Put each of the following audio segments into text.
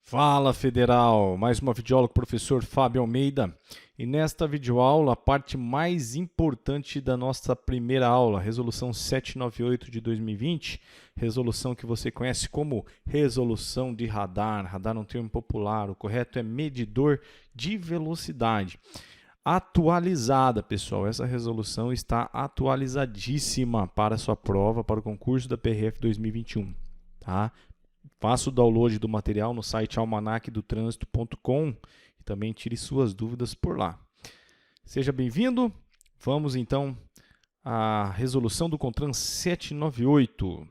Fala Federal, mais uma videoaula com o professor Fábio Almeida e nesta videoaula a parte mais importante da nossa primeira aula, resolução 798 de 2020, resolução que você conhece como resolução de radar, radar é um termo popular, o correto é medidor de velocidade. Atualizada, pessoal, essa resolução está atualizadíssima para a sua prova, para o concurso da PRF 2021, tá? Faça o download do material no site almanacdotrânsito.com e também tire suas dúvidas por lá. Seja bem-vindo. Vamos então à resolução do CONTRAN 798.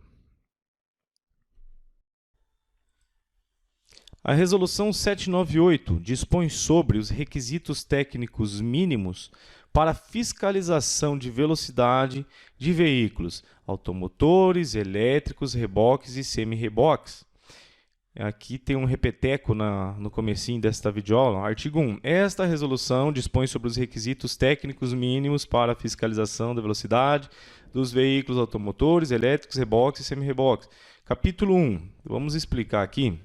A resolução 798 dispõe sobre os requisitos técnicos mínimos para fiscalização de velocidade de veículos automotores, elétricos, reboques e semi-reboques. Aqui tem um repeteco no comecinho desta videoaula. Artigo 1. Esta resolução dispõe sobre os requisitos técnicos mínimos para a fiscalização da velocidade dos veículos automotores, elétricos, reboques e semi-reboques. Capítulo 1. Vamos explicar aqui.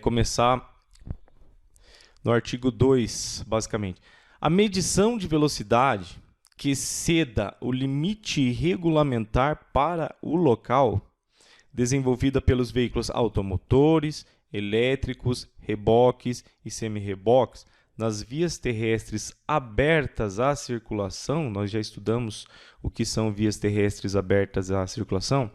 Começar no artigo 2, basicamente. A medição de velocidade que exceda o limite regulamentar para o local desenvolvida pelos veículos automotores, elétricos, reboques e semi-reboques nas vias terrestres abertas à circulação, nós já estudamos o que são vias terrestres abertas à circulação,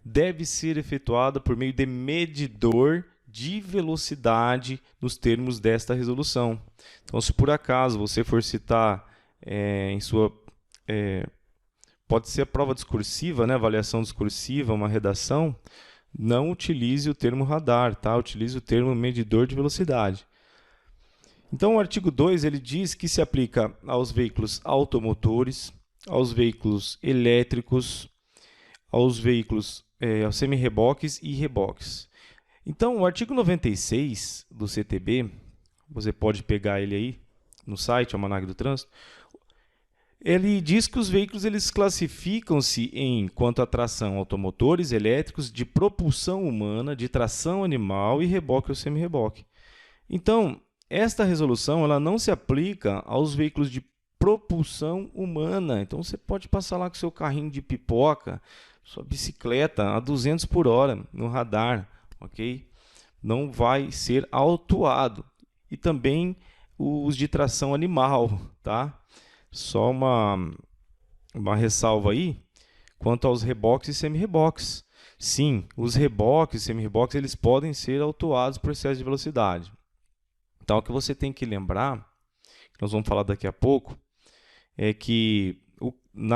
deve ser efetuada por meio de medidor de velocidade nos termos desta resolução. Então, se por acaso você for citar em sua... pode ser a prova discursiva, né? Avaliação discursiva, uma redação, não utilize o termo radar, tá? Utilize o termo medidor de velocidade. Então, o artigo 2 ele diz que se aplica aos veículos automotores, aos veículos elétricos, aos veículos aos semi-reboques e reboques. Então, o artigo 96 do CTB, você pode pegar ele aí no site, Almanac do Trânsito, ele diz que os veículos eles classificam-se em quanto a tração automotores, elétricos, de propulsão humana, de tração animal e reboque ou semi-reboque. Então, esta resolução ela não se aplica aos veículos de propulsão humana. Então, você pode passar lá com seu carrinho de pipoca, sua bicicleta a 200 por hora no radar, ok? Não vai ser autuado. E também os de tração animal, tá? Só uma ressalva aí, quanto aos reboques e semi-reboques. Sim, os reboques e semi-reboques eles podem ser autuados por excesso de velocidade. Então, o que você tem que lembrar, que nós vamos falar daqui a pouco, é que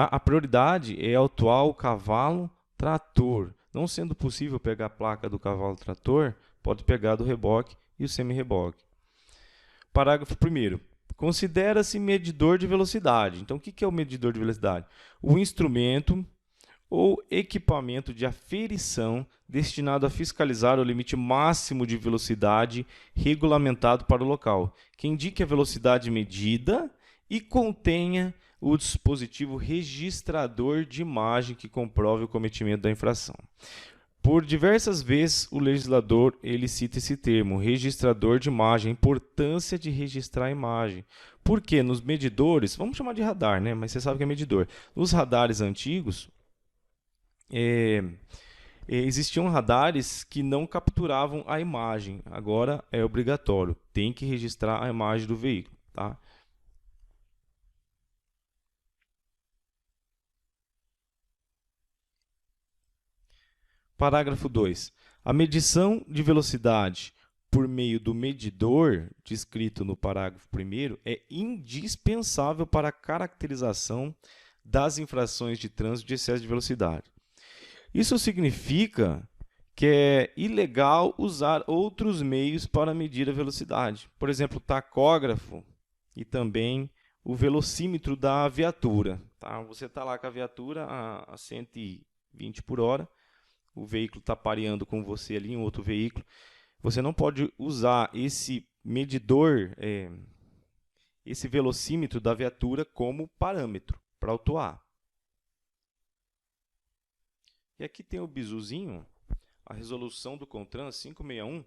a prioridade é autuar o cavalo trator. Não sendo possível pegar a placa do cavalo trator, pode pegar do reboque e o semi-reboque. Parágrafo 1º. Considera-se medidor de velocidade. Então, o que é o medidor de velocidade? O instrumento ou equipamento de aferição destinado a fiscalizar o limite máximo de velocidade regulamentado para o local, que indique a velocidade medida e contenha o dispositivo registrador de imagem que comprove o cometimento da infração. Por diversas vezes, o legislador ele cita esse termo, registrador de imagem, a importância de registrar a imagem. Porque nos medidores, vamos chamar de radar, né? Mas você sabe que é medidor. Nos radares antigos, existiam radares que não capturavam a imagem. Agora é obrigatório, tem que registrar a imagem do veículo, tá? Parágrafo 2. A medição de velocidade por meio do medidor, descrito no parágrafo 1º, é indispensável para a caracterização das infrações de trânsito de excesso de velocidade. Isso significa que é ilegal usar outros meios para medir a velocidade. Por exemplo, o tacógrafo e também o velocímetro da viatura. Tá? Você está lá com a viatura a 120 por hora, o veículo está pareando com você ali em outro veículo, você não pode usar esse medidor, esse velocímetro da viatura como parâmetro para autuar. E aqui tem o bizuzinho, a resolução do CONTRAN 561,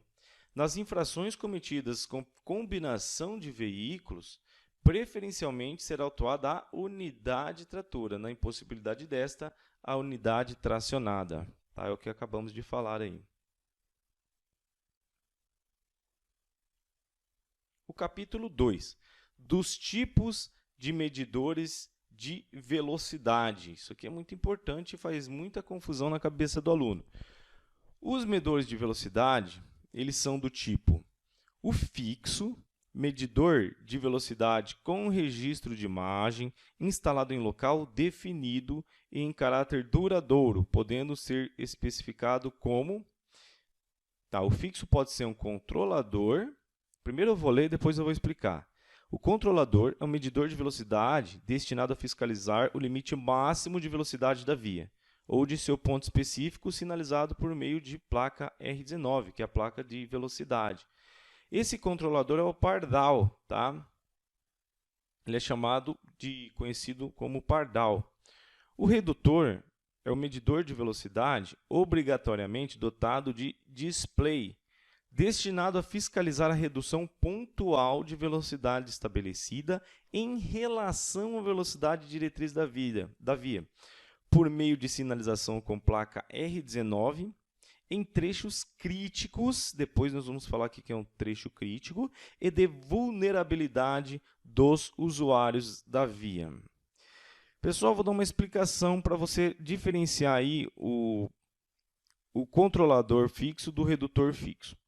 Nas infrações cometidas com combinação de veículos, preferencialmente será autuada a unidade tratora, na impossibilidade desta, a unidade tracionada. Tá? É o que acabamos de falar aí. O capítulo 2, dos tipos de medidores de velocidade. Isso aqui é muito importante e faz muita confusão na cabeça do aluno. Os medidores de velocidade, eles são do tipo o fixo, medidor de velocidade com registro de imagem, instalado em local definido e em caráter duradouro, podendo ser especificado como... o fixo pode ser um controlador. Primeiro eu vou ler, depois eu vou explicar. O controlador é um medidor de velocidade destinado a fiscalizar o limite máximo de velocidade da via, ou de seu ponto específico sinalizado por meio de placa R19, que é a placa de velocidade. Esse controlador é o pardal, tá? Ele é conhecido como pardal. O redutor é o medidor de velocidade obrigatoriamente dotado de display, destinado a fiscalizar a redução pontual de velocidade estabelecida em relação à velocidade diretriz da via, por meio de sinalização com placa R19, em trechos críticos, depois nós vamos falar aqui que é um trecho crítico, e de vulnerabilidade dos usuários da via. Pessoal, vou dar uma explicação para você diferenciar aí o controlador fixo do redutor fixo.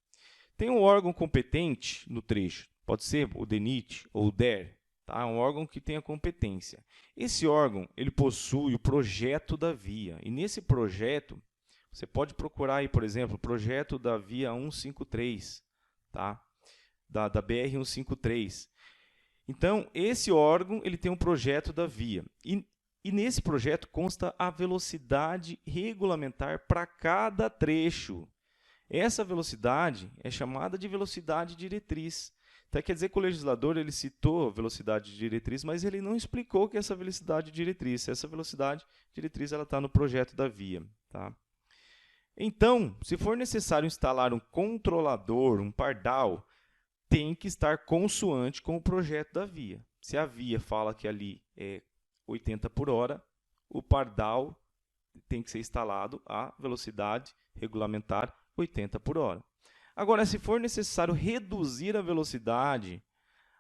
Tem um órgão competente no trecho, pode ser o DENIT ou o DER, tá? Um órgão que tenha competência. Esse órgão ele possui o projeto da via, e nesse projeto, você pode procurar aí, por exemplo, o projeto da via 153, tá? da BR-153. Então, esse órgão ele tem um projeto da via, e nesse projeto consta a velocidade regulamentar para cada trecho. Essa velocidade é chamada de velocidade diretriz. Então, quer dizer que o legislador ele citou velocidade diretriz, mas ele não explicou que essa velocidade diretriz. Essa velocidade diretriz está no projeto da via. Tá? Então, se for necessário instalar um controlador, um pardal, tem que estar consoante com o projeto da via. Se a via fala que ali é 80 por hora, o pardal tem que ser instalado a velocidade regulamentar 80 por hora. Agora, se for necessário reduzir a velocidade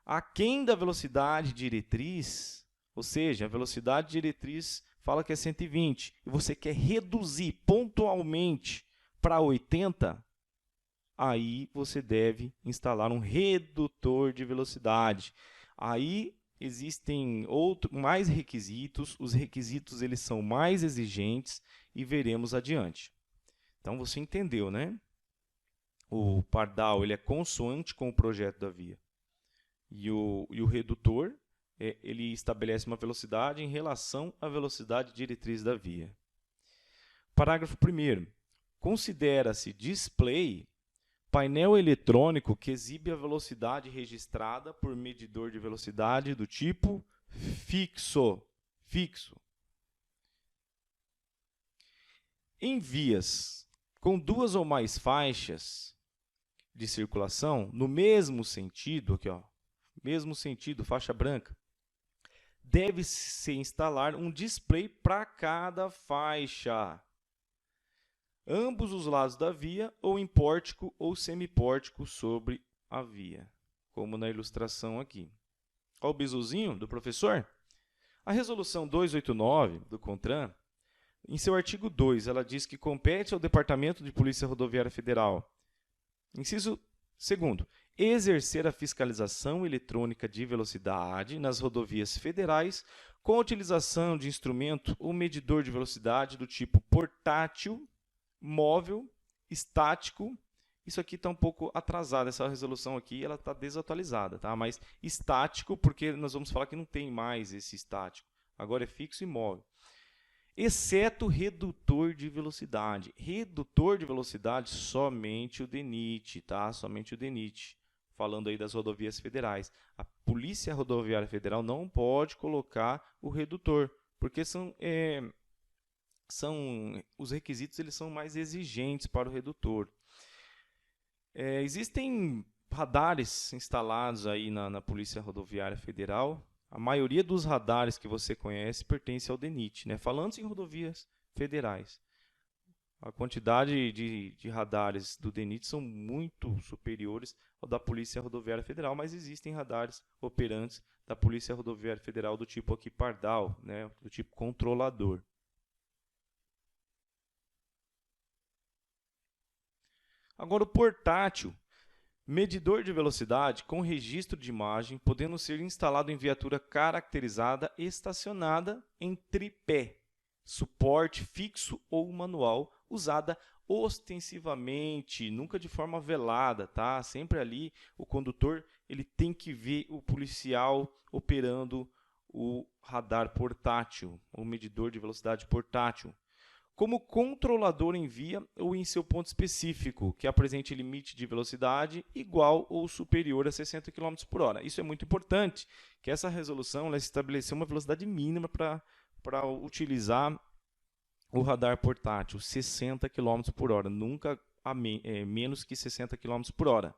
aquém da velocidade diretriz, ou seja, a velocidade diretriz fala que é 120, e você quer reduzir pontualmente para 80, aí você deve instalar um redutor de velocidade. Aí existem mais requisitos, os requisitos eles são mais exigentes e veremos adiante. Então, você entendeu, né? O pardal ele é consoante com o projeto da via. E o redutor ele estabelece uma velocidade em relação à velocidade diretriz da via. Parágrafo 1º. Considera-se display painel eletrônico que exibe a velocidade registrada por medidor de velocidade do tipo fixo. Em vias com duas ou mais faixas de circulação, no mesmo sentido, aqui, ó, mesmo sentido, faixa branca, deve-se instalar um display para cada faixa, ambos os lados da via, ou em pórtico ou semipórtico sobre a via, como na ilustração aqui. Olha o bizuzinho do professor? A resolução 289 do CONTRAN, em seu artigo 2, ela diz que compete ao Departamento de Polícia Rodoviária Federal, inciso 2º, exercer a fiscalização eletrônica de velocidade nas rodovias federais com a utilização de instrumento ou medidor de velocidade do tipo portátil, móvel, estático. Isso aqui está um pouco atrasado, essa resolução aqui ela está desatualizada, tá? Mas estático, porque nós vamos falar que não tem mais esse estático, agora é fixo e móvel. Exceto redutor de velocidade. Redutor de velocidade, somente o DENIT, tá? Somente o DENIT. Falando aí das rodovias federais. A Polícia Rodoviária Federal não pode colocar o redutor, porque os requisitos eles são mais exigentes para o redutor. Existem radares instalados aí na Polícia Rodoviária Federal. A maioria dos radares que você conhece pertence ao DENIT, né? Falando em rodovias federais. A quantidade de radares do DENIT são muito superiores ao da Polícia Rodoviária Federal, mas existem radares operantes da Polícia Rodoviária Federal do tipo aqui Pardal, né? Do tipo controlador. Agora o portátil. Medidor de velocidade com registro de imagem, podendo ser instalado em viatura caracterizada estacionada em tripé, suporte fixo ou manual, usada ostensivamente, nunca de forma velada, tá? Sempre ali o condutor ele tem que ver o policial operando o radar portátil, o medidor de velocidade portátil. Como controlador em via ou em seu ponto específico, que apresente limite de velocidade igual ou superior a 60 km por hora. Isso é muito importante, que essa resolução ela estabeleceu uma velocidade mínima para utilizar o radar portátil, 60 km por hora, nunca menos que 60 km por hora.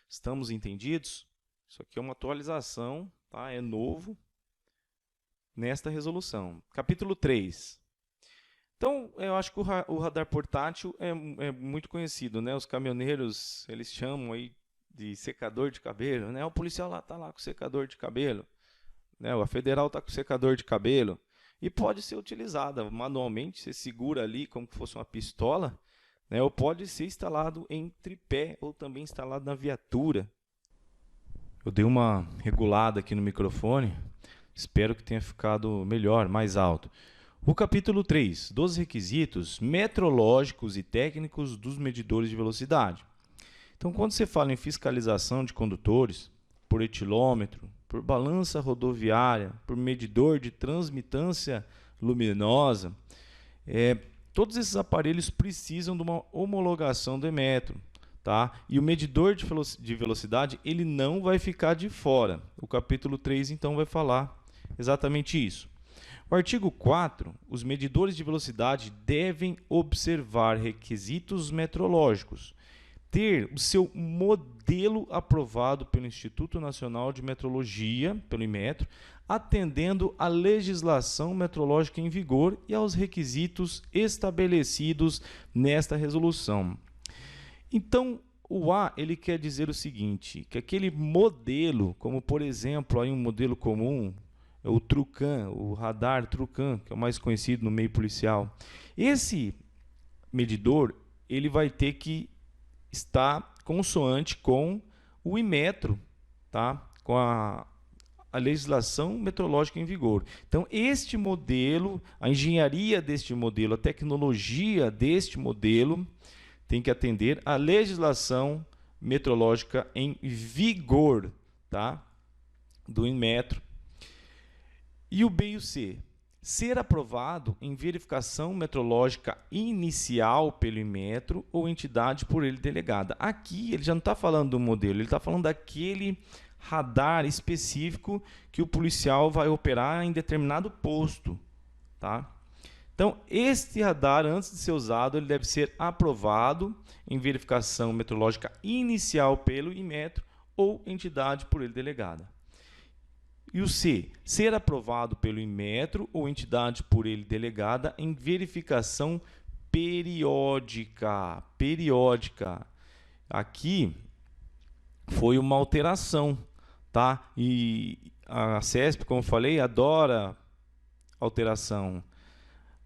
Estamos entendidos? Isso aqui é uma atualização, tá? É novo nesta resolução. Capítulo 3. Então, eu acho que o radar portátil é muito conhecido, né? Os caminhoneiros, eles chamam aí de secador de cabelo, né? O policial lá está lá com secador de cabelo, né? A federal está com secador de cabelo. E pode ser utilizada manualmente, você segura ali como se fosse uma pistola, né? Ou pode ser instalado em tripé, ou também instalado na viatura. Eu dei uma regulada aqui no microfone, espero que tenha ficado melhor, mais alto. O capítulo 3, dos requisitos metrológicos e técnicos dos medidores de velocidade. Então, quando você fala em fiscalização de condutores, por etilômetro, por balança rodoviária, por medidor de transmitância luminosa, todos esses aparelhos precisam de uma homologação do Emetro. Tá? E o medidor de velocidade ele não vai ficar de fora. O capítulo 3, então, vai falar exatamente isso. O artigo 4, os medidores de velocidade devem observar requisitos metrológicos, ter o seu modelo aprovado pelo Instituto Nacional de Metrologia, pelo Inmetro, atendendo à legislação metrológica em vigor e aos requisitos estabelecidos nesta resolução. Então, o A ele quer dizer o seguinte, que aquele modelo, como por exemplo aí um modelo comum, o Trucan, o radar Trucan, que é o mais conhecido no meio policial. Esse medidor ele vai ter que estar consoante com o Inmetro, tá? Com a legislação metrológica em vigor. Então, este modelo, a engenharia deste modelo, a tecnologia deste modelo tem que atender à legislação metrológica em vigor, tá? Do Inmetro. E o B e o C? Ser aprovado em verificação metrológica inicial pelo Inmetro ou entidade por ele delegada. Aqui ele já não está falando do modelo, ele está falando daquele radar específico que o policial vai operar em determinado posto. Tá? Então, este radar, antes de ser usado, ele deve ser aprovado em verificação metrológica inicial pelo Inmetro ou entidade por ele delegada. E o C, ser aprovado pelo Inmetro ou entidade por ele delegada em verificação periódica. Aqui foi uma alteração, tá? E a CESP, como eu falei, adora alteração.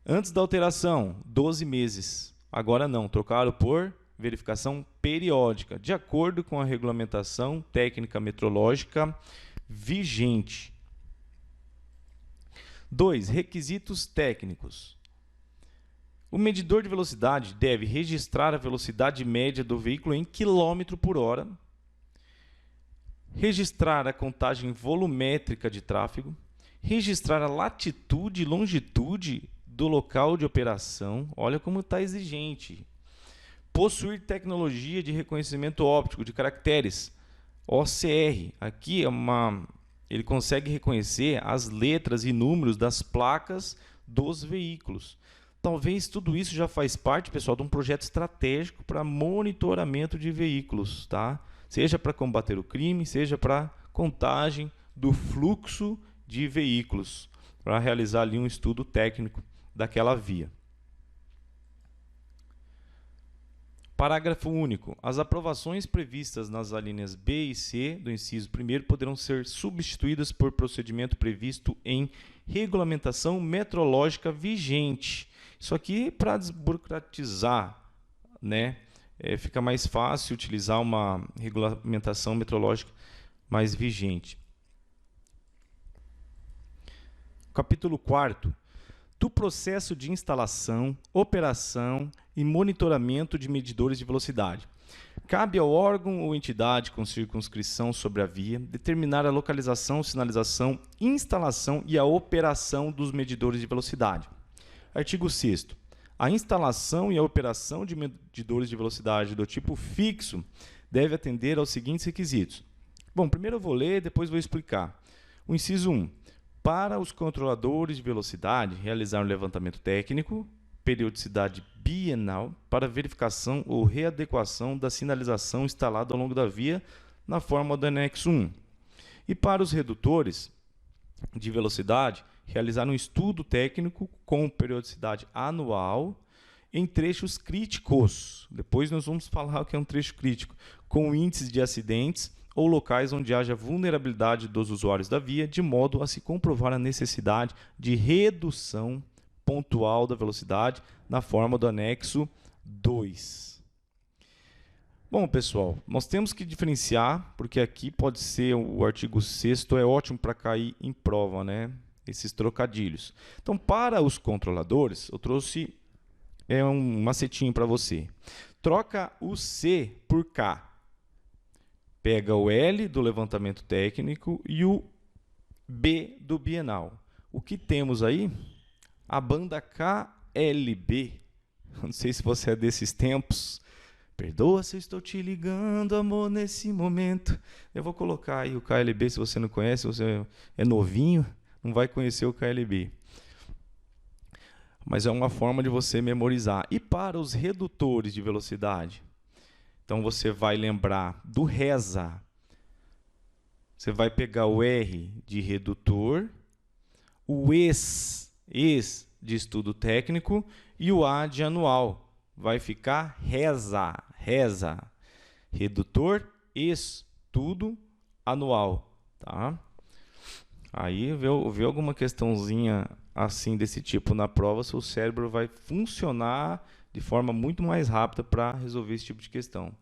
Antes da alteração, 12 meses. Agora não, trocaram por verificação periódica, de acordo com a regulamentação técnica metrológica vigente. 2. Requisitos técnicos. O medidor de velocidade deve registrar a velocidade média do veículo em km por hora, registrar a contagem volumétrica de tráfego, registrar a latitude e longitude do local de operação. Olha como está exigente. Possuir tecnologia de reconhecimento óptico de caracteres, OCR, aqui ele consegue reconhecer as letras e números das placas dos veículos. talvez tudo isso já faz parte, pessoal, de um projeto estratégico para monitoramento de veículos, tá? Seja para combater o crime, seja para contagem do fluxo de veículos, para realizar ali um estudo técnico daquela via. Parágrafo único. As aprovações previstas nas alíneas B e C do inciso 1º poderão ser substituídas por procedimento previsto em regulamentação metrológica vigente. Isso aqui para desburocratizar, né? Fica mais fácil utilizar uma regulamentação metrológica mais vigente. Capítulo 4º. Do processo de instalação, operação e monitoramento de medidores de velocidade. Cabe ao órgão ou entidade com circunscrição sobre a via determinar a localização, sinalização, instalação e a operação dos medidores de velocidade. Artigo 6º. A instalação e a operação de medidores de velocidade do tipo fixo deve atender aos seguintes requisitos. Bom, primeiro eu vou ler, depois vou explicar. O inciso 1. Para os controladores de velocidade, realizar um levantamento técnico, periodicidade bienal, para verificação ou readequação da sinalização instalada ao longo da via na forma do anexo 1. E para os redutores de velocidade, realizar um estudo técnico com periodicidade anual em trechos críticos. Depois nós vamos falar o que é um trecho crítico, com índices de acidentes ou locais onde haja vulnerabilidade dos usuários da via, de modo a se comprovar a necessidade de redução pontual da velocidade na forma do anexo 2. Bom, pessoal, nós temos que diferenciar, porque aqui pode ser o artigo 6º, é ótimo para cair em prova, né? Esses trocadilhos. Então, para os controladores, eu trouxe um macetinho para você. Troca o C por K. Pega o L do levantamento técnico e o B do bienal. O que temos aí? A banda KLB. Não sei se você é desses tempos. Perdoa se eu estou te ligando, amor, nesse momento. Eu vou colocar aí o KLB, se você não conhece, se você é novinho, não vai conhecer o KLB. Mas é uma forma de você memorizar. E para os redutores de velocidade? Então, você vai lembrar do RESA. Você vai pegar o R de redutor, o ES de estudo técnico e o A de anual. Vai ficar RESA. Redutor, estudo, anual. Tá? Aí, vê alguma questãozinha assim desse tipo na prova, seu cérebro vai funcionar de forma muito mais rápida para resolver esse tipo de questão.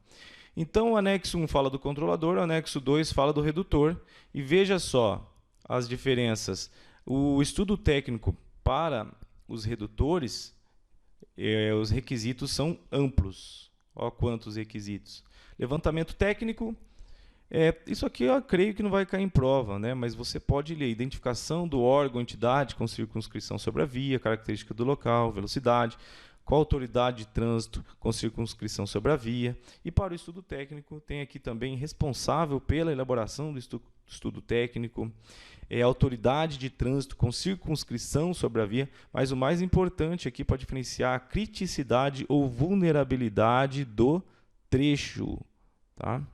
Então, o anexo 1 fala do controlador, o anexo 2 fala do redutor. E veja só as diferenças. O estudo técnico para os redutores, os requisitos são amplos. Olha quantos requisitos. Levantamento técnico, isso aqui eu creio que não vai cair em prova, né? Mas você pode ler identificação do órgão, entidade com circunscrição sobre a via, característica do local, velocidade, qual autoridade de trânsito com circunscrição sobre a via. E para o estudo técnico, tem aqui também responsável pela elaboração do estudo técnico, autoridade de trânsito com circunscrição sobre a via, mas o mais importante aqui para diferenciar a criticidade ou vulnerabilidade do trecho. Tá?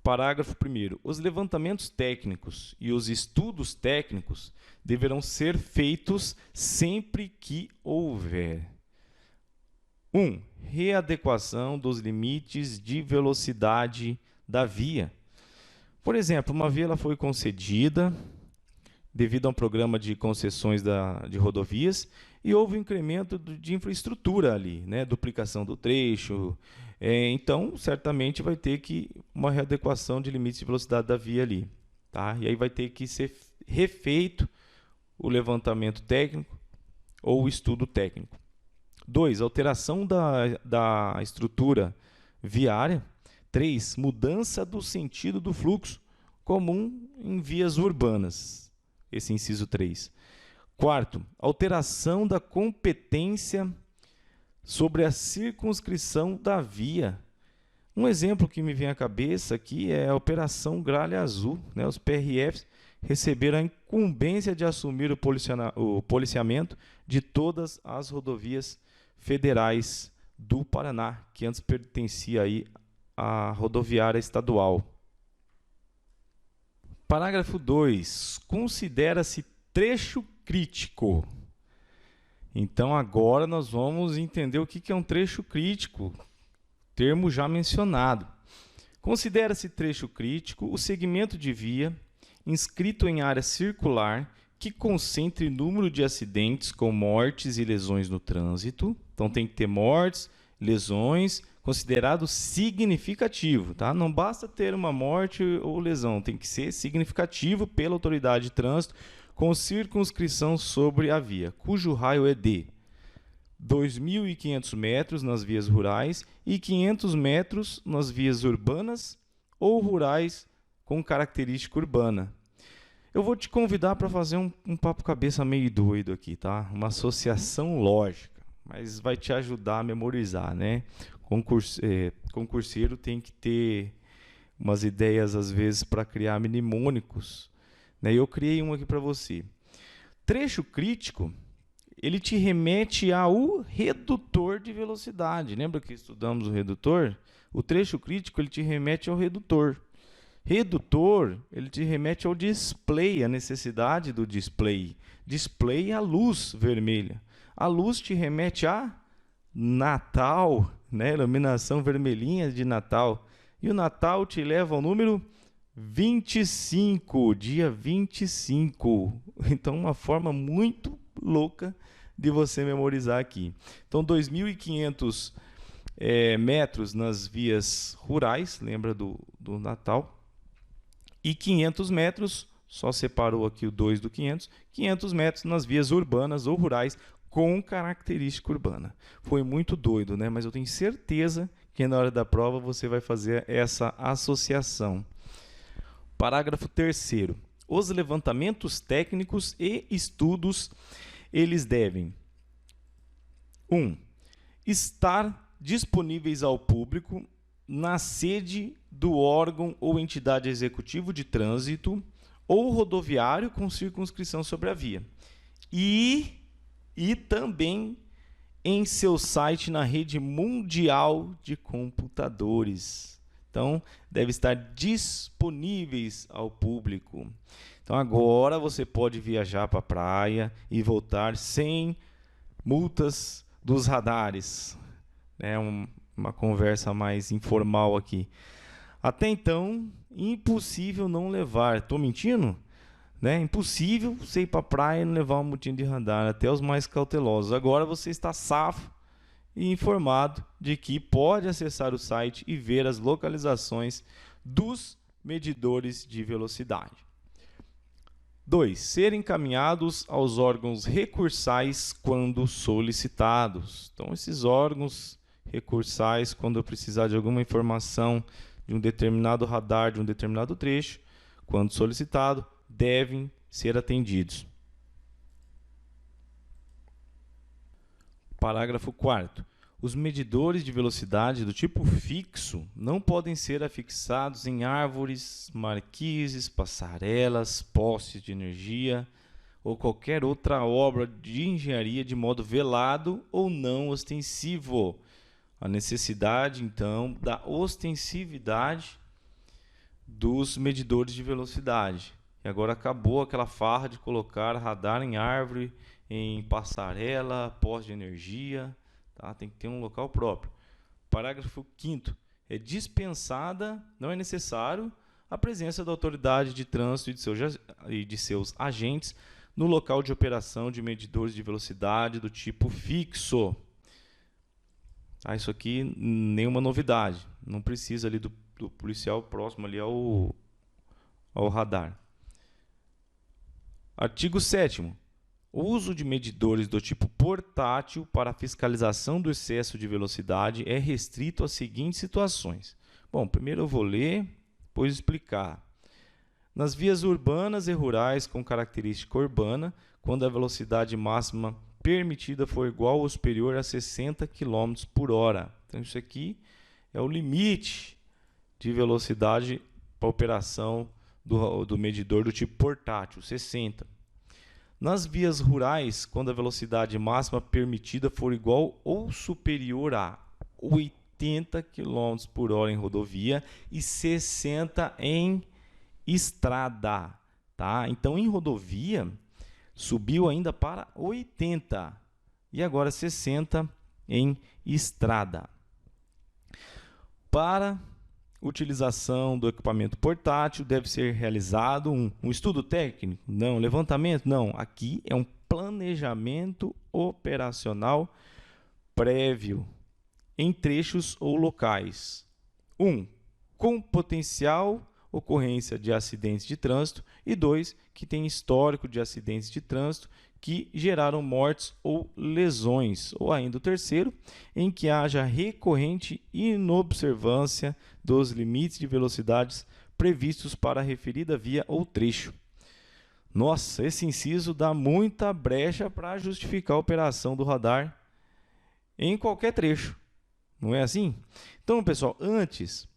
Parágrafo 1º. Os levantamentos técnicos e os estudos técnicos deverão ser feitos sempre que houver. 1. Readequação dos limites de velocidade da via. Por exemplo, uma via ela foi concedida devido a um programa de concessões de rodovias e houve um incremento de infraestrutura ali, né? Duplicação do trecho. Então, certamente vai ter uma readequação de limites de velocidade da via ali. Tá? E aí vai ter que ser refeito o levantamento técnico ou o estudo técnico. 2. Alteração da estrutura viária. 3. Mudança do sentido do fluxo comum em vias urbanas. Esse inciso 3. 4. Alteração da competência sobre a circunscrição da via. Um exemplo que me vem à cabeça aqui é a Operação Gralha Azul, né? Os PRFs receber a incumbência de assumir o policiamento de todas as rodovias federais do Paraná, que antes pertencia aí à rodoviária estadual. Parágrafo 2. Considera-se trecho crítico. Então, agora nós vamos entender o que é um trecho crítico, termo já mencionado. Considera-se trecho crítico o segmento de via inscrito em área circular que concentre número de acidentes com mortes e lesões no trânsito. Então, tem que ter mortes, lesões, considerado significativo, tá? Não basta ter uma morte ou lesão, tem que ser significativo pela autoridade de trânsito com circunscrição sobre a via, cujo raio é de 2.500 metros nas vias rurais e 500 metros nas vias urbanas ou rurais com característica urbana. Eu vou te convidar para fazer um papo cabeça meio doido aqui, tá? Uma associação lógica, mas vai te ajudar a memorizar, né? Concurseiro tem que ter umas ideias, às vezes, para criar mnemônicos, né? Eu criei um aqui para você. Trecho crítico, ele te remete ao redutor de velocidade. Lembra que estudamos o redutor? O trecho crítico, ele te remete ao redutor. Redutor, ele te remete ao display, a necessidade do display. Display é a luz vermelha. A luz te remete a Natal, né? Iluminação vermelhinha de Natal. E o Natal te leva ao número 25, dia 25. Então, uma forma muito louca de você memorizar aqui. Então, 2.500 metros nas vias rurais, lembra do Natal? E 500 metros, só separou aqui o 2 do 500, 500 metros nas vias urbanas ou rurais com característica urbana. Foi muito doido, né? Mas eu tenho certeza que na hora da prova você vai fazer essa associação. Parágrafo 3º. Os levantamentos técnicos e estudos, eles devem 1. Estar disponíveis ao público na sede do órgão ou entidade executivo de trânsito ou rodoviário com circunscrição sobre a via. E também em seu site na rede mundial de computadores. Então, deve estar disponíveis ao público. Então, agora você pode viajar para a praia e voltar sem multas dos radares. É uma conversa mais informal aqui. Até então, impossível não levar. Estou mentindo? Né? Impossível você ir para a praia e não levar uma multinha de radar, até os mais cautelosos. Agora você está safo e informado de que pode acessar o site e ver as localizações dos medidores de velocidade. 2. Ser encaminhados aos órgãos recursais quando solicitados. Então, esses órgãos recursais, quando eu precisar de alguma informação de um determinado radar, de um determinado trecho, quando solicitado, devem ser atendidos. Parágrafo 4º. Os medidores de velocidade do tipo fixo não podem ser afixados em árvores, marquises, passarelas, postes de energia ou qualquer outra obra de engenharia de modo velado ou não ostensivo. A necessidade, então, da ostensividade dos medidores de velocidade. E agora acabou aquela farra de colocar radar em árvore, em passarela, poste de energia. Tá? Tem que ter um local próprio. Parágrafo 5º. É dispensada, não é necessário, a presença da autoridade de trânsito e de seus agentes no local de operação de medidores de velocidade do tipo fixo. Isso aqui, nenhuma novidade. Não precisa ali do policial próximo ali ao radar. Artigo 7º. O uso de medidores do tipo portátil para a fiscalização do excesso de velocidade é restrito às seguintes situações. Bom, primeiro eu vou ler, depois explicar. Nas vias urbanas e rurais com característica urbana, quando a velocidade máxima permitida for igual ou superior a 60 km por hora. Então, isso aqui é o limite de velocidade para operação do medidor do tipo portátil, 60. Nas vias rurais, quando a velocidade máxima permitida for igual ou superior a 80 km por hora em rodovia e 60 em estrada. Tá? Então, em rodovia, subiu ainda para 80 e agora 60 em estrada. Para utilização do equipamento portátil, deve ser realizado um estudo técnico? Não. Levantamento? Não. Aqui é um planejamento operacional prévio em trechos ou locais. Com potencial ocorrência de acidentes de trânsito e 2, que tem histórico de acidentes de trânsito que geraram mortes ou lesões, ou ainda o terceiro, em que haja recorrente inobservância dos limites de velocidades previstos para a referida via ou trecho. Nossa, esse inciso dá muita brecha para justificar a operação do radar em qualquer trecho, não é assim? Então, pessoal, antes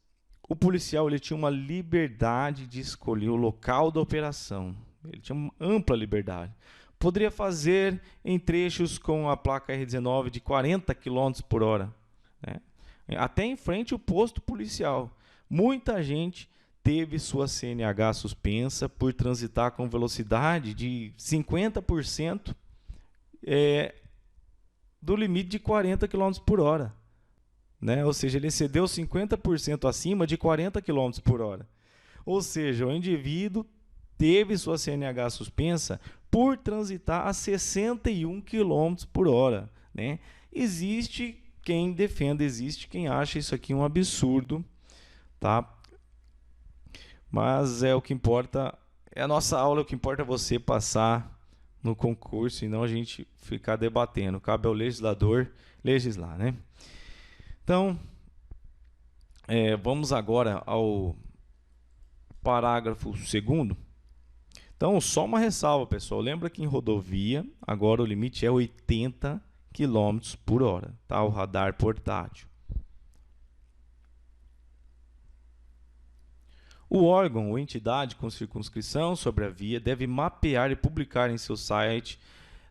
o policial ele tinha uma liberdade de escolher o local da operação. Ele tinha uma ampla liberdade. Poderia fazer em trechos com a placa R19 de 40 km por hora, né? Até em frente ao posto policial. Muita gente teve sua CNH suspensa por transitar com velocidade de 50% do limite de 40 km por hora. Né? Ou seja, ele excedeu 50% acima de 40 km por hora. Ou seja, o indivíduo teve sua CNH suspensa por transitar a 61 km por hora. Né? Existe quem defenda, existe quem acha isso aqui um absurdo, tá? Mas é o que importa, é a nossa aula, o que importa é você passar no concurso e não a gente ficar debatendo. Cabe ao legislador legislar, né? Então, vamos agora ao parágrafo 2º. Então, só uma ressalva, pessoal. Lembra que em rodovia, agora o limite é 80 km por hora, tá? O radar portátil. O órgão ou entidade com circunscrição sobre a via deve mapear e publicar em seu site,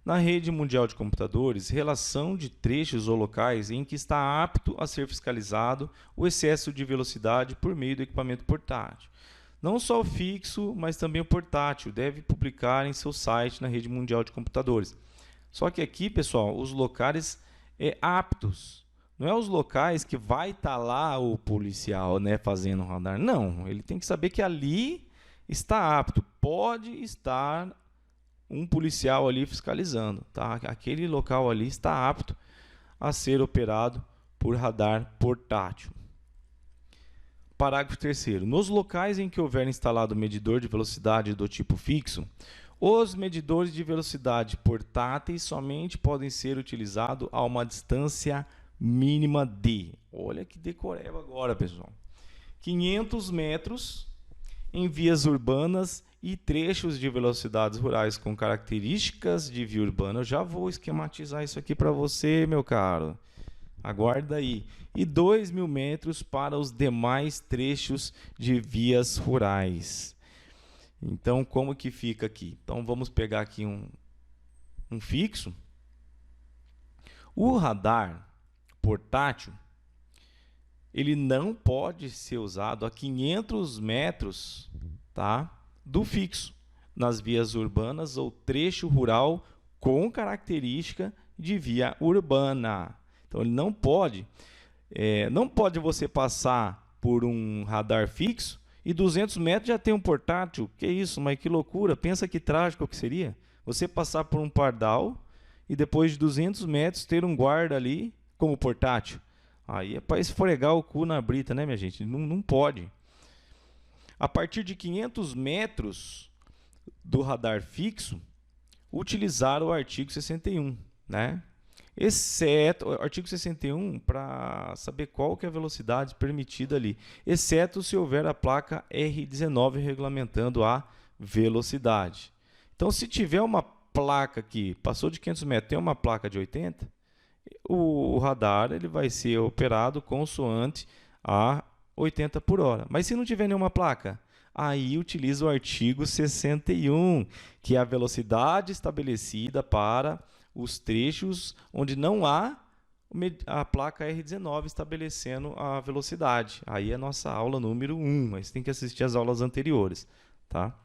na rede mundial de computadores, relação de trechos ou locais em que está apto a ser fiscalizado o excesso de velocidade por meio do equipamento portátil. Não só o fixo, mas também o portátil deve publicar em seu site na rede mundial de computadores. Só que aqui, pessoal, os locais aptos. Não é os locais que vai estar lá o policial, né, fazendo radar. Não, ele tem que saber que ali está apto. Pode estar um policial ali fiscalizando, tá? Aquele local ali está apto a ser operado por radar portátil. Parágrafo 3º. Nos locais em que houver instalado medidor de velocidade do tipo fixo, os medidores de velocidade portáteis somente podem ser utilizados a uma distância mínima de, olha que decoreba agora, pessoal, 500 metros em vias urbanas e trechos de velocidades rurais com características de via urbana. Eu já vou esquematizar isso aqui para você, meu caro. Aguarda aí. E 2.000 metros para os demais trechos de vias rurais. Então, como que fica aqui? Então, vamos pegar aqui um fixo. O radar portátil, ele não pode ser usado a 500 metros, tá, do fixo, nas vias urbanas ou trecho rural com característica de via urbana. Então, ele não pode você passar por um radar fixo e 200 metros já tem um portátil. Que isso, mas que loucura, pensa que trágico que seria. Você passar por um pardal e depois de 200 metros ter um guarda ali como portátil. Aí é para esfregar o cu na brita, né, minha gente? Não pode. A partir de 500 metros do radar fixo, utilizar o artigo 61, né? Exceto o artigo 61 para saber qual que é a velocidade permitida ali, exceto se houver a placa R19 regulamentando a velocidade. Então, se tiver uma placa que passou de 500 metros, tem uma placa de 80, o radar ele vai ser operado consoante a 80 por hora. Mas se não tiver nenhuma placa, aí utiliza o artigo 61, que é a velocidade estabelecida para os trechos onde não há a placa R19 estabelecendo a velocidade. Aí é a nossa aula número 1, mas tem que assistir as aulas anteriores, tá?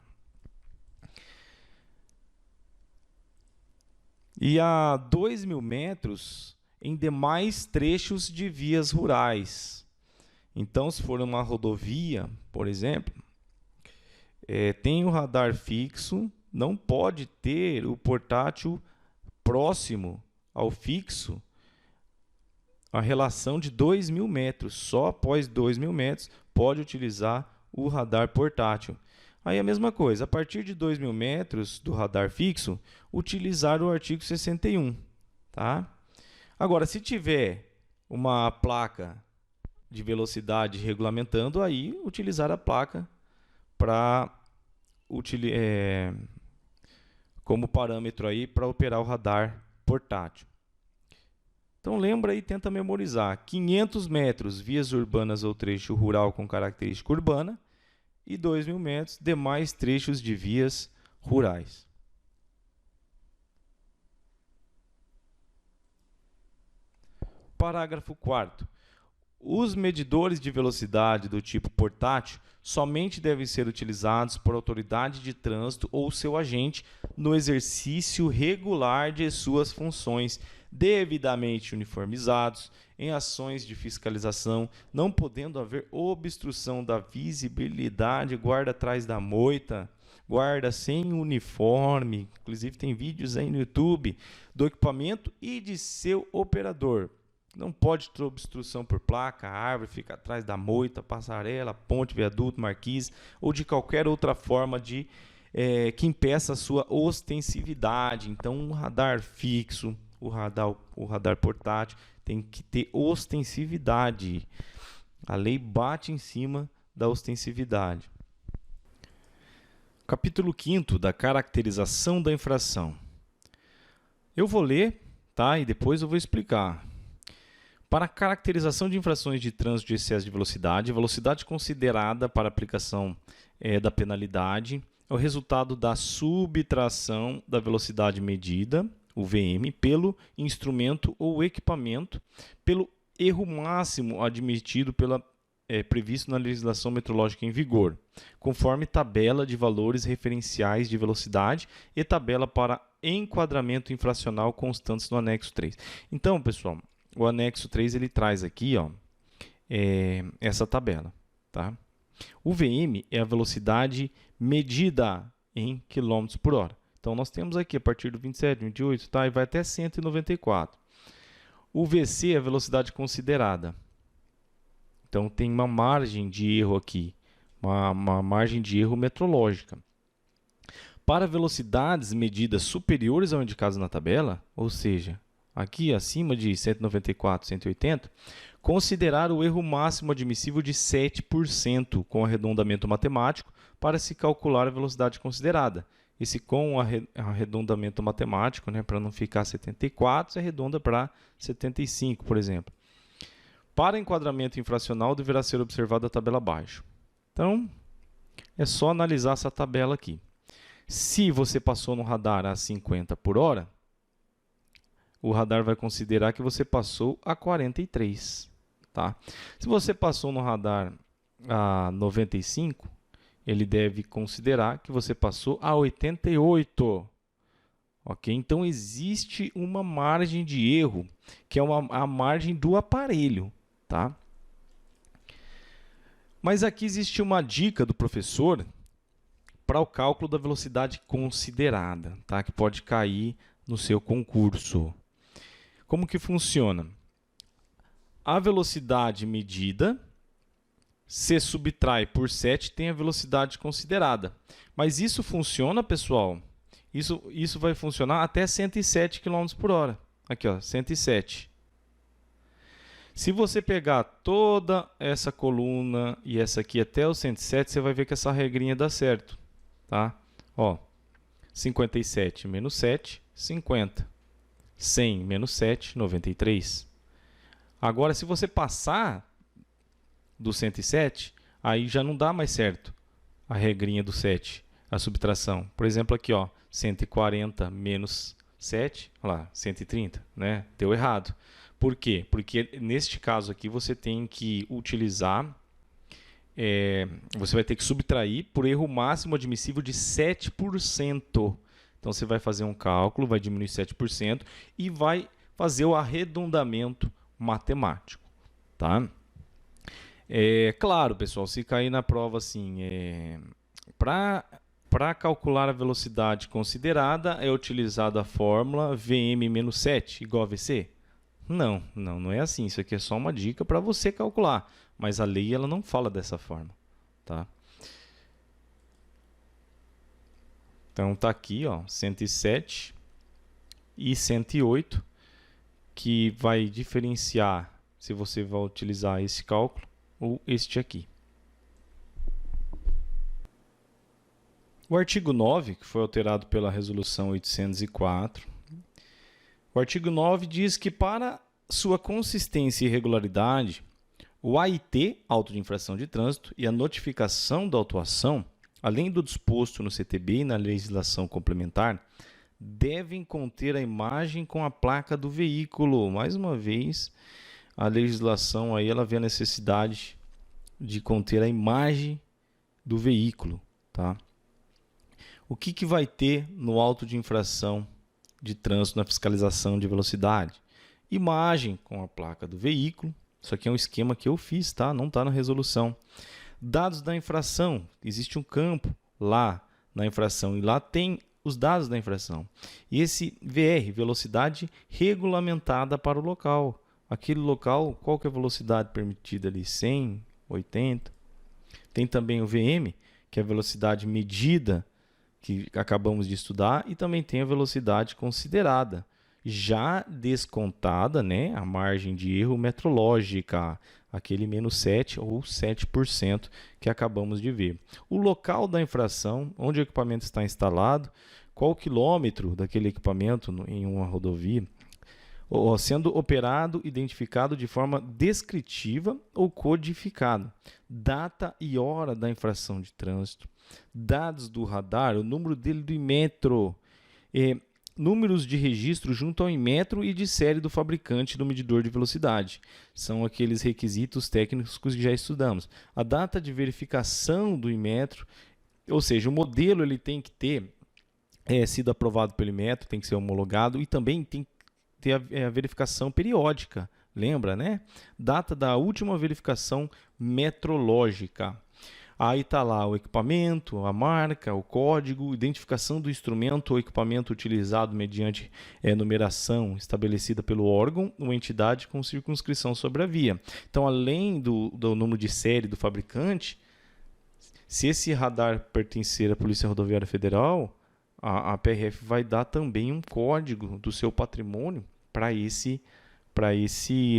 E a 2.000 metros em demais trechos de vias rurais. Então, se for uma rodovia, por exemplo, tem o radar fixo, não pode ter o portátil próximo ao fixo, a relação de 2.000 metros. Só após 2.000 metros pode utilizar o radar portátil. Aí a mesma coisa, a partir de 2.000 metros do radar fixo, utilizar o artigo 61. Tá? Agora, se tiver uma placa de velocidade regulamentando, aí utilizar a placa como parâmetro aí para operar o radar portátil. Então lembra aí, tenta memorizar. 500 metros, vias urbanas ou trecho rural com característica urbana, e 2.000 metros, demais trechos de vias rurais. Parágrafo 4º. Os medidores de velocidade do tipo portátil somente devem ser utilizados por autoridade de trânsito ou seu agente no exercício regular de suas funções, devidamente uniformizados em ações de fiscalização, não podendo haver obstrução da visibilidade, guarda atrás da moita, guarda sem uniforme, inclusive tem vídeos aí no YouTube, do equipamento e de seu operador. Não pode ter obstrução por placa, árvore, fica atrás da moita, passarela, ponte, viaduto, marquise ou de qualquer outra forma que impeça a sua ostensividade. Então, um radar fixo, o radar portátil tem que ter ostensividade. A lei bate em cima da ostensividade. Capítulo 5º da caracterização da infração. Eu vou ler, tá? E depois eu vou explicar. Para a caracterização de infrações de trânsito de excesso de velocidade, a velocidade considerada para a aplicação da penalidade é o resultado da subtração da velocidade medida, o VM, pelo instrumento ou equipamento, pelo erro máximo admitido previsto na legislação metrológica em vigor, conforme tabela de valores referenciais de velocidade e tabela para enquadramento infracional constantes no anexo 3. Então, pessoal, o anexo 3 ele traz aqui essa tabela. Tá? O VM é a velocidade medida em km por hora. Então, nós temos aqui a partir do 27, 28, tá? E vai até 194. O VC é a velocidade considerada. Então, tem uma margem de erro aqui, uma margem de erro metrológica. Para velocidades medidas superiores ao indicado na tabela, ou seja, aqui acima de 194, 180, considerar o erro máximo admissível de 7% com arredondamento matemático para se calcular a velocidade considerada. Esse com arredondamento matemático, né, para não ficar 74, se arredonda para 75, por exemplo. Para enquadramento infracional, deverá ser observada a tabela abaixo. Então, é só analisar essa tabela aqui. Se você passou no radar a 50 por hora, o radar vai considerar que você passou a 43. Tá? Se você passou no radar a 95, ele deve considerar que você passou a 88. Ok? Então, existe uma margem de erro, que é a margem do aparelho. Tá? Mas aqui existe uma dica do professor para o cálculo da velocidade considerada, tá? Que pode cair no seu concurso. Como que funciona? A velocidade medida se subtrai por 7, tem a velocidade considerada. Mas isso funciona, pessoal? Isso vai funcionar até 107 km por hora. Aqui, ó, 107. Se você pegar toda essa coluna e essa aqui até o 107, você vai ver que essa regrinha dá certo. Tá? Ó, 57 menos 7, 50. 100 menos 7, 93. Agora, se você passar do 107, aí já não dá mais certo. a regrinha do 7, a subtração. Por exemplo, aqui, ó, 140 menos 7, olha lá, 130, né? Deu errado. Por quê? Porque neste caso aqui você tem que utilizar, você vai ter que subtrair por erro máximo admissível de 7%. Então você vai fazer um cálculo, vai diminuir 7% e vai fazer o arredondamento matemático, tá? Claro, pessoal, se cair na prova assim, para calcular a velocidade considerada é utilizada a fórmula Vm-7 igual a Vc? Não é assim. Isso aqui é só uma dica para você calcular, mas a lei ela não fala dessa forma, tá? Então tá aqui, ó, 107 e 108, que vai diferenciar se você vai utilizar esse cálculo ou este aqui. O artigo 9, que foi alterado pela Resolução 804, o artigo 9 diz que para sua consistência e regularidade, o AIT, auto de infração de trânsito, e a notificação da autuação, além do disposto no CTB e na legislação complementar, devem conter a imagem com a placa do veículo. Mais uma vez, a legislação aí ela vê a necessidade de conter a imagem do veículo, tá? O que vai ter no auto de infração de trânsito na fiscalização de velocidade? Imagem com a placa do veículo. Isso aqui é um esquema que eu fiz, tá? Não está na resolução. Dados da infração. Existe um campo lá na infração e lá tem os dados da infração. E esse VR, velocidade regulamentada para o local. Aquele local, qual que é a velocidade permitida ali? 100, 80. Tem também o VM, que é a velocidade medida, que acabamos de estudar, e também tem a velocidade considerada, já descontada, né, a margem de erro metrológica, aquele menos 7 ou 7% que acabamos de ver. O local da infração, onde o equipamento está instalado, qual o quilômetro daquele equipamento em uma rodovia, sendo operado, identificado de forma descritiva ou codificado, data e hora da infração de trânsito, dados do radar, o número dele do Inmetro, números de registro junto ao Inmetro e de série do fabricante do medidor de velocidade. São aqueles requisitos técnicos que já estudamos. A data de verificação do Inmetro, ou seja, o modelo ele tem que ter sido aprovado pelo Inmetro, tem que ser homologado e também tem que ter a verificação periódica. Lembra, né? Data da última verificação metrológica. Aí está lá o equipamento, a marca, o código, identificação do instrumento ou equipamento utilizado mediante numeração estabelecida pelo órgão ou entidade com circunscrição sobre a via. Então, além do número de série do fabricante, se esse radar pertencer à Polícia Rodoviária Federal, a PRF vai dar também um código do seu patrimônio para esse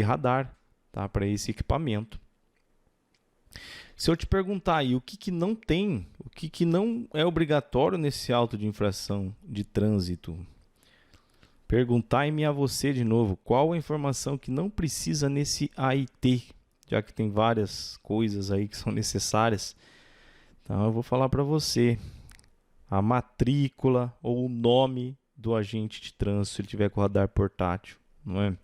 radar, tá? Para esse equipamento. Se eu te perguntar aí o que não tem, o que não é obrigatório nesse auto de infração de trânsito, perguntar-me a você de novo, qual a informação que não precisa nesse AIT, já que tem várias coisas aí que são necessárias. Então eu vou falar para você a matrícula ou o nome do agente de trânsito se ele tiver com o radar portátil, não é?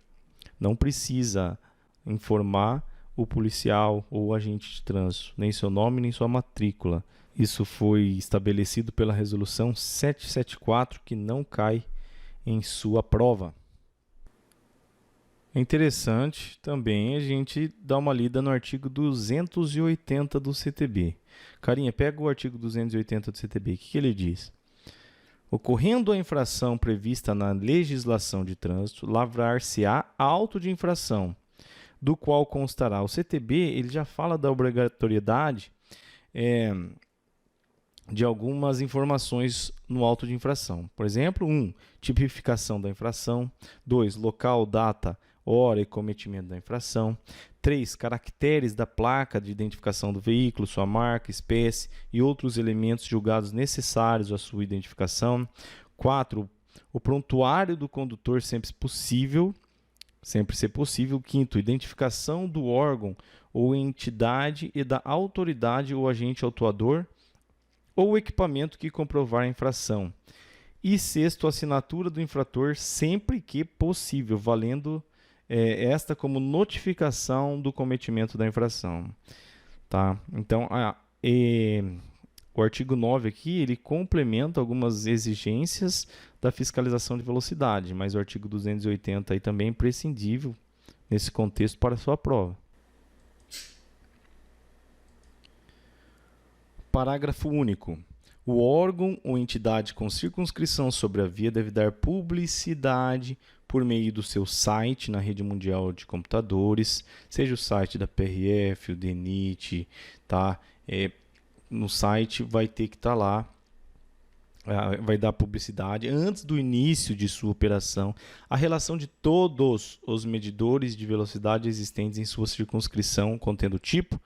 Não precisa informar o policial ou o agente de trânsito, nem seu nome, nem sua matrícula. Isso foi estabelecido pela resolução 774, que não cai em sua prova. É interessante também a gente dar uma lida no artigo 280 do CTB. Carinha, pega o artigo 280 do CTB. O que ele diz? Ocorrendo a infração prevista na legislação de trânsito, lavrar-se-á auto de infração, do qual constará. O CTB ele já fala da obrigatoriedade de algumas informações no auto de infração. Por exemplo, 1. Tipificação da infração. 2. Local, data, hora e cometimento da infração. 3. Caracteres da placa de identificação do veículo, sua marca, espécie e outros elementos julgados necessários à sua identificação. 4. O prontuário do condutor sempre ser possível. 5. Identificação do órgão ou entidade e da autoridade ou agente autuador ou equipamento que comprovar a infração. E sexto, assinatura do infrator sempre que possível, valendo esta como notificação do cometimento da infração. Tá? Então, o artigo 9 aqui, ele complementa algumas exigências da fiscalização de velocidade, mas o artigo 280 aí também é imprescindível nesse contexto para a sua prova. Parágrafo único. O órgão ou entidade com circunscrição sobre a via deve dar publicidade por meio do seu site na rede mundial de computadores, seja o site da PRF, o DENIT, tá? No site vai ter que estar lá, vai dar publicidade antes do início de sua operação, a relação de todos os medidores de velocidade existentes em sua circunscrição, contendo o tipo,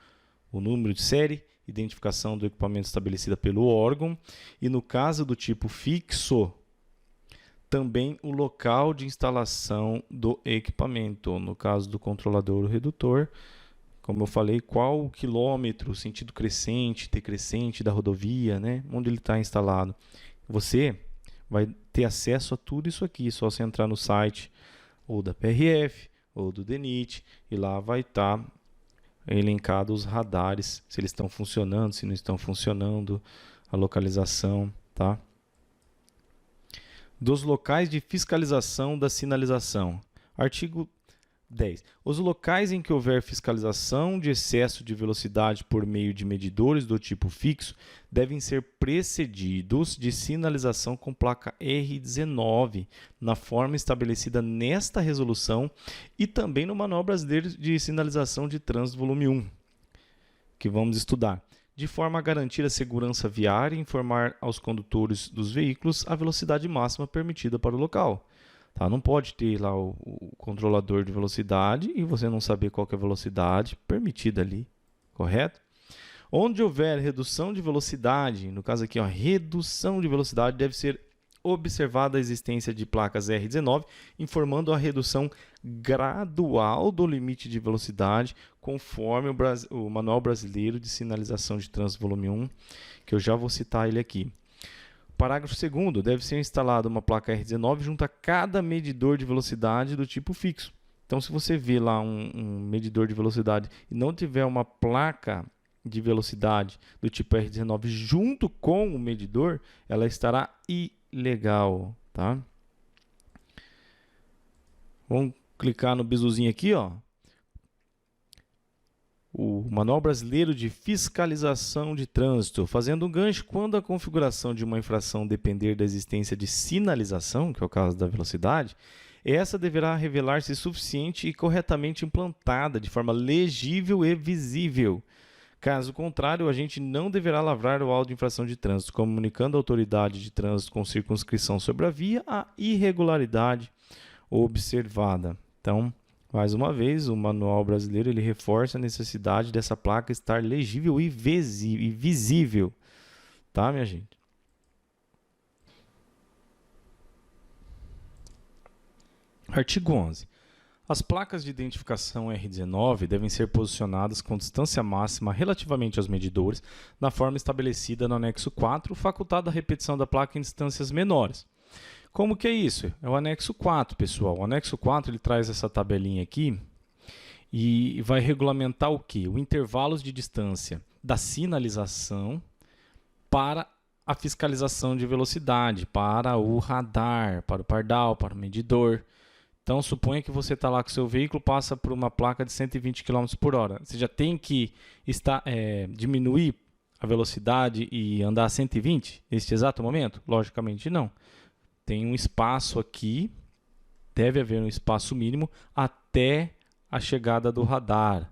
o número de série, identificação do equipamento estabelecida pelo órgão e, no caso do tipo fixo, também o local de instalação do equipamento. No caso do controlador ou redutor, como eu falei, qual o quilômetro, sentido crescente, decrescente da rodovia, né? Onde ele está instalado. Você vai ter acesso a tudo isso aqui, só você entrar no site ou da PRF ou do DENIT e lá vai estar elencados os radares, se eles estão funcionando, se não estão funcionando, a localização, tá? Dos locais de fiscalização da sinalização. Artigo 10. Os locais em que houver fiscalização de excesso de velocidade por meio de medidores do tipo fixo devem ser precedidos de sinalização com placa R19, na forma estabelecida nesta resolução e também no Manual Brasileiro de Sinalização de Trânsito, volume 1, que vamos estudar, de forma a garantir a segurança viária e informar aos condutores dos veículos a velocidade máxima permitida para o local. Tá? Não pode ter lá o controlador de velocidade e você não saber qual que é a velocidade permitida ali, correto? Onde houver redução de velocidade, no caso aqui, redução de velocidade, deve ser observada a existência de placas R19, informando a redução gradual do limite de velocidade, conforme o Manual Brasileiro de Sinalização de Trânsito, volume 1, que eu já vou citar ele aqui. Parágrafo 2º, deve ser instalada uma placa R19 junto a cada medidor de velocidade do tipo fixo. Então, se você vê lá um medidor de velocidade e não tiver uma placa de velocidade do tipo R19 junto com o medidor, ela estará ilegal, tá? Vamos clicar no bizuzinho aqui, ó. O Manual Brasileiro de Fiscalização de Trânsito, fazendo um gancho quando a configuração de uma infração depender da existência de sinalização, que é o caso da velocidade, essa deverá revelar-se suficiente e corretamente implantada, de forma legível e visível. Caso contrário, o agente não deverá lavrar o auto de infração de trânsito, comunicando à autoridade de trânsito com circunscrição sobre a via a irregularidade observada. Então, mais uma vez, o Manual Brasileiro ele reforça a necessidade dessa placa estar legível e visível. Tá, minha gente? Artigo 11. As placas de identificação R19 devem ser posicionadas com distância máxima relativamente aos medidores, na forma estabelecida no anexo 4, facultada a repetição da placa em distâncias menores. Como que é isso? É o anexo 4, pessoal. O anexo 4 ele traz essa tabelinha aqui e vai regulamentar o quê? O intervalos de distância da sinalização para a fiscalização de velocidade, para o radar, para o pardal, para o medidor. Então, suponha que você está lá com o seu veículo, passa por uma placa de 120 km por hora. Você já tem que diminuir a velocidade e andar a 120 neste exato momento? Logicamente não. Tem um espaço aqui, deve haver um espaço mínimo até a chegada do radar,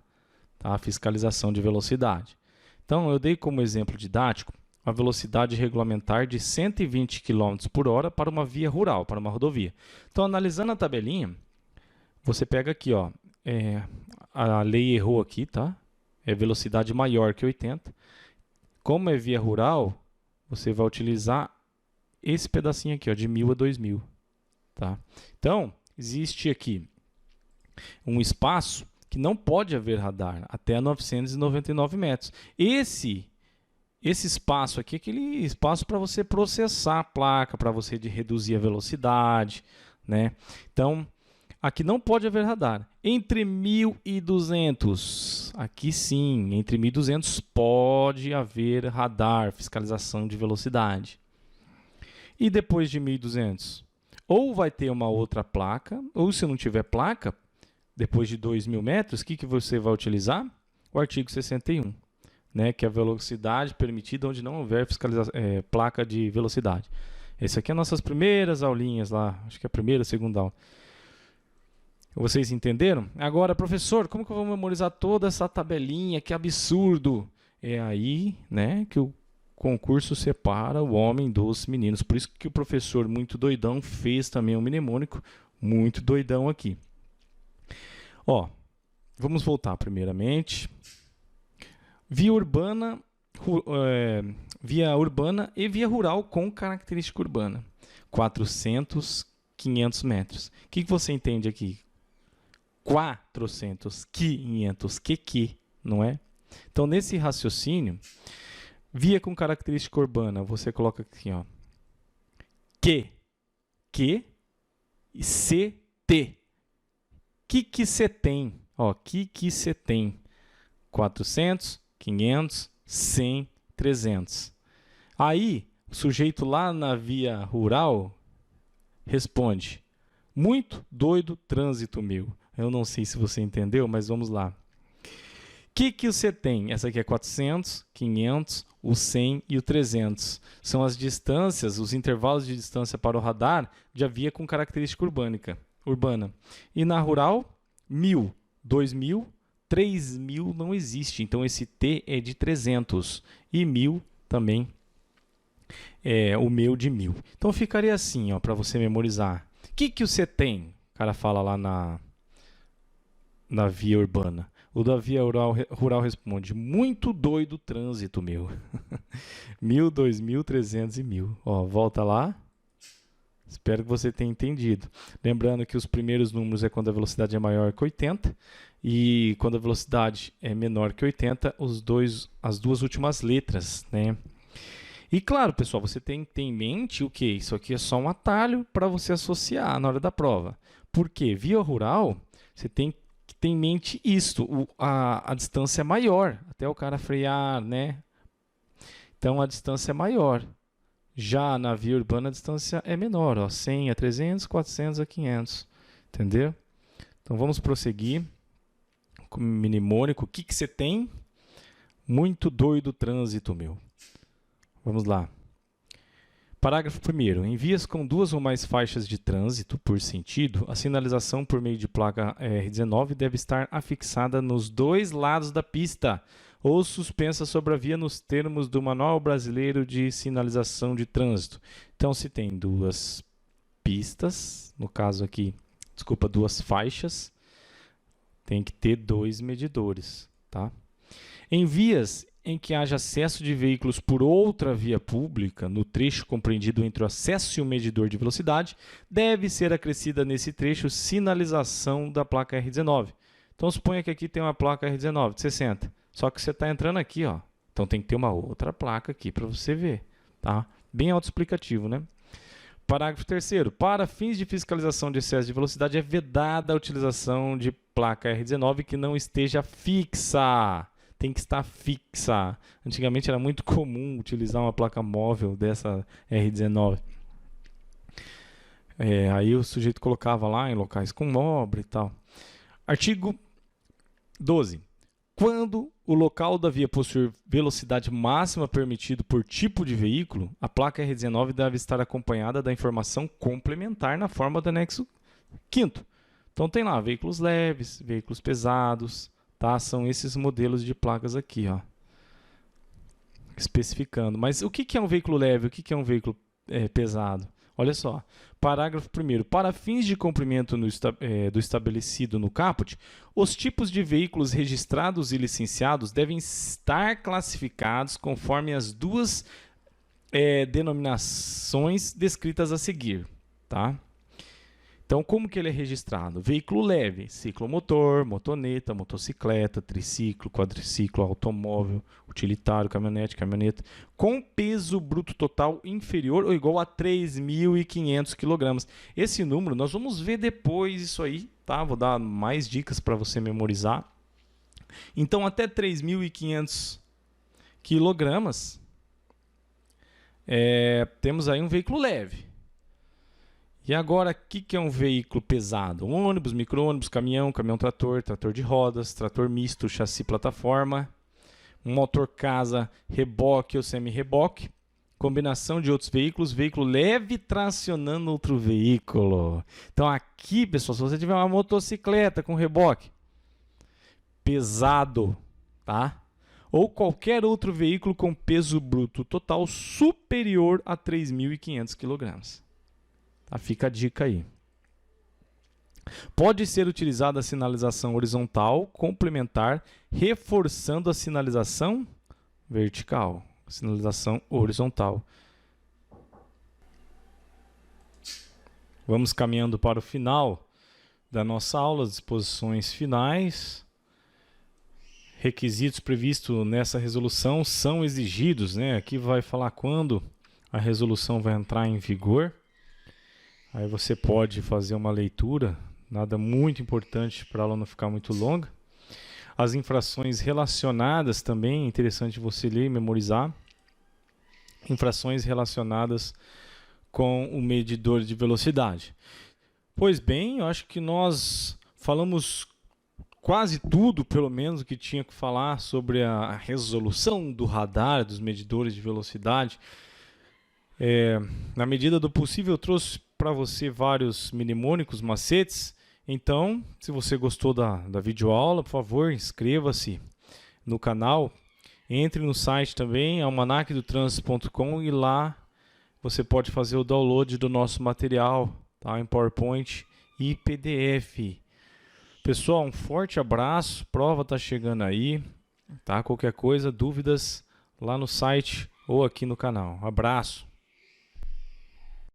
tá? A fiscalização de velocidade. Então, eu dei como exemplo didático a velocidade regulamentar de 120 km por hora para uma via rural, para uma rodovia. Então, analisando a tabelinha, você pega aqui, ó, a lei errou aqui, tá? É velocidade maior que 80. Como é via rural, você vai utilizar esse pedacinho aqui, ó, de 1000 a 2000. Tá? Então, existe aqui um espaço que não pode haver radar, até 999 metros. esse espaço aqui é aquele espaço para você processar a placa, para você reduzir a velocidade, né? Então, aqui não pode haver radar. Entre 1.200, aqui sim, entre 1.200 pode haver radar, fiscalização de velocidade. E depois de 1.200? Ou vai ter uma outra placa, ou se não tiver placa, depois de 2.000 metros, o que você vai utilizar? O artigo 61, né, que é a velocidade permitida onde não houver placa de velocidade. Esse aqui é nossas primeiras aulinhas lá, acho que é a primeira, segunda aula. Vocês entenderam? Agora, professor, como que eu vou memorizar toda essa tabelinha? Que absurdo! É aí, né, que o concurso separa o homem dos meninos. Por isso que o professor muito doidão fez também um mnemônico muito doidão aqui. Ó, vamos voltar primeiramente. Via urbana e via rural com característica urbana. 400, 500 metros. O que você entende aqui? 400, 500, que, não é? Então, nesse raciocínio, via com característica urbana, você coloca aqui, ó, que e CT. Que você tem? Ó, que você tem? 400, 500, 100, 300. Aí, o sujeito lá na via rural responde: muito doido trânsito meu. Eu não sei se você entendeu, mas vamos lá. Que você tem? Essa aqui é 400, 500, o 100 e o 300. São as distâncias, os intervalos de distância para o radar de via com característica urbana. E na rural, 1.000, 2.000, 3.000 não existe. Então, esse T é de 300 e 1.000 também é o meu de 1.000. Então, ficaria assim, ó, para você memorizar. Que você tem? O cara fala lá na via urbana. O da via rural responde: muito doido trânsito meu. 1.000, 2.000, 300 e 1.000. Ó, volta lá. Espero que você tenha entendido. Lembrando que os primeiros números é quando a velocidade é maior que 80 e quando a velocidade é menor que 80, as duas últimas letras, né? E claro, pessoal, você tem que ter em mente o que? Isso aqui é só um atalho para você associar na hora da prova. Por quê? Via rural, você tem que ter em mente isto, a distância é maior, até o cara frear, né? Então, a distância é maior. Já na via urbana, a distância é menor, ó, 100 a 300, 400 a 500, entendeu? Então, vamos prosseguir com o mnemônico. O que você tem? Muito doido trânsito, meu. Vamos lá. Parágrafo 1º. Em vias com duas ou mais faixas de trânsito por sentido, a sinalização por meio de placa R19 deve estar afixada nos dois lados da pista ou suspensa sobre a via nos termos do Manual Brasileiro de Sinalização de Trânsito. Então, se tem duas pistas, no caso aqui, desculpa, duas faixas, tem que ter dois medidores, tá? Em vias em que haja acesso de veículos por outra via pública, no trecho compreendido entre o acesso e o medidor de velocidade, deve ser acrescida nesse trecho sinalização da placa R19. Então, suponha que aqui tem uma placa R19 de 60, só que você está entrando aqui, ó. Então, tem que ter uma outra placa aqui para você ver, tá? Bem autoexplicativo, né? Parágrafo 3º. Para fins de fiscalização de excesso de velocidade, é vedada a utilização de placa R19 que não esteja fixa. Tem que estar fixa. Antigamente era muito comum utilizar uma placa móvel dessa R19. Aí o sujeito colocava lá em locais com obra e tal. Artigo 12. Quando o local da via possuir velocidade máxima permitida por tipo de veículo, a placa R19 deve estar acompanhada da informação complementar na forma do anexo 5º. Então tem lá veículos leves, veículos pesados, tá? São esses modelos de placas aqui, ó, especificando. Mas o que é um veículo leve? O que é um veículo pesado? Olha só, parágrafo 1º. Para fins de cumprimento do estabelecido no caput, os tipos de veículos registrados e licenciados devem estar classificados conforme as duas denominações descritas a seguir, tá? Então, como que ele é registrado? Veículo leve, ciclomotor, motoneta, motocicleta, triciclo, quadriciclo, automóvel, utilitário, caminhonete, caminhoneta, com peso bruto total inferior ou igual a 3.500 kg. Esse número, nós vamos ver depois isso aí, tá? Vou dar mais dicas para você memorizar. Então, até 3.500 kg, temos aí um veículo leve. E agora, o que é um veículo pesado? Um ônibus, micro-ônibus, caminhão, caminhão-trator, trator de rodas, trator misto, chassi plataforma, um motor-casa, reboque ou semi-reboque, combinação de outros veículos, veículo leve tracionando outro veículo. Então aqui, pessoal, se você tiver uma motocicleta com reboque, pesado, tá? Ou qualquer outro veículo com peso bruto total superior a 3.500 kg. Tá? Fica a dica aí. Pode ser utilizada a sinalização horizontal complementar, reforçando a sinalização vertical. Sinalização horizontal. Vamos caminhando para o final da nossa aula, as disposições finais. Requisitos previstos nessa resolução são exigidos, né? Aqui vai falar quando a resolução vai entrar em vigor. Aí você pode fazer uma leitura, nada muito importante para ela não ficar muito longa. As infrações relacionadas também, é interessante você ler e memorizar. Infrações relacionadas com o medidor de velocidade. Pois bem, eu acho que nós falamos quase tudo, pelo menos, o que tinha que falar sobre a resolução do radar, dos medidores de velocidade. Na medida do possível, eu trouxe para você vários mnemônicos, macetes. Então, se você gostou da videoaula, por favor, inscreva-se no canal. Entre no site também, almanacdotrânsito.com, e lá você pode fazer o download do nosso material, tá? Em PowerPoint e PDF. Pessoal, um forte abraço. Prova está chegando aí, tá? Qualquer coisa, dúvidas, lá no site ou aqui no canal. Abraço.